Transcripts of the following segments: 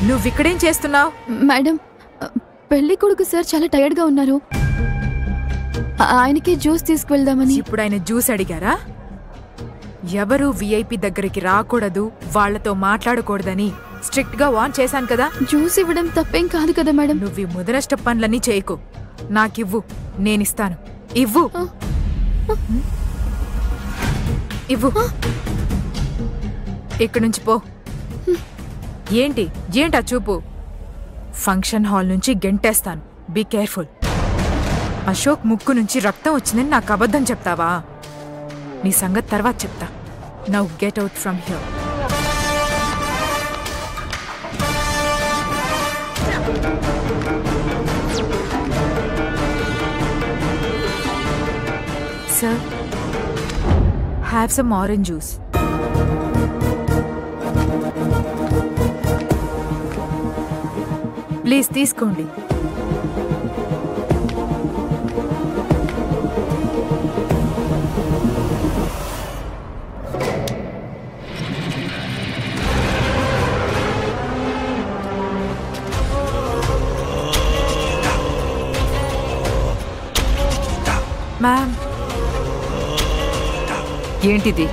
నువ్విక్కడేం చేస్తున్నావు? మేడం, పెళ్లి కొడుకు సార్ చాలా టైర్డ్ గా ఉన్నారు. ఆయనకి జ్యూస్ తీసుకువెళ్దామని. ఇప్పుడు ఆయన జ్యూస్ అడిగారా? ఎవరు విఐపి దగ్గరికి రాకూడదు, వాళ్లతో మాట్లాడకూడదని స్ట్రిక్ట్ గా వార్న్ చేశాను కదా. జ్యూస్ ఇవ్వడం తప్పేం కాదు కదా మేడం. నువ్వు ముదనష్ట పనులన్నీ చేయకు. నాకివ్వు, నేనిస్తాను. ఇవ్వు ఇవ్వు. ఇక్కడి నుంచి పో. ఏంటా చూపు? ఫంక్షన్ హాల్ నుంచి గెంటేస్తాను. Be careful. అశోక్ ముక్కు నుంచి రక్తం వచ్చిందని నాకు అబద్ధం చెప్తావా? నీ సంగతి తర్వాత చెప్తా. Now get out from here. Sir, have some orange juice. Please, తీసుకోండి. మ్యామ్, ఏంటిది?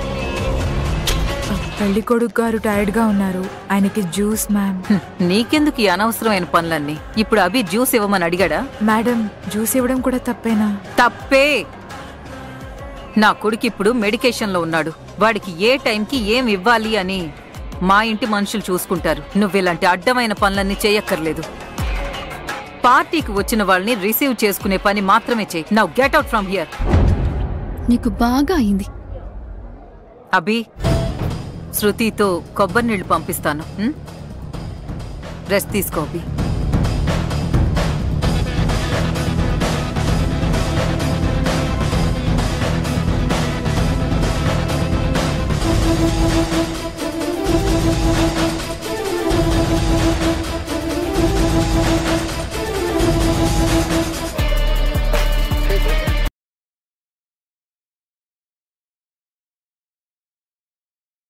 పెళ్లి కొడుకు గారు టైర్డ్ గా ఉన్నారు, ఆయనకి జ్యూస్. మ్యామ్, నీకెందుకు ఈ అనవసరమైన పనులన్నీ? ఇప్పుడు అభి జ్యూస్ ఇవ్వమని అడిగాడా? మేడం, జ్యూస్ ఇవ్వడం కూడా తప్పేనా? తప్పే. నా కొడుకు ఇప్పుడు మెడికేషన్ లో ఉన్నాడు. వాడికి ఏ టైంకి ఏం ఇవ్వాలి అని మా ఇంటి మనుషులు చూసుకుంటారు. నువ్విలాంటి అడ్డమైన పనులన్నీ చేయక్కర్లేదు. పార్టీకి వచ్చిన వాళ్ళని రిసీవ్ చేసుకునే పని మాత్రమే చేయి. Now get out from here. నీకు బాగా అయింది. అభి, శృతితో కొబ్బరి నీళ్లు పంపిస్తాను. రెస్ట్ తీసుకో అభి.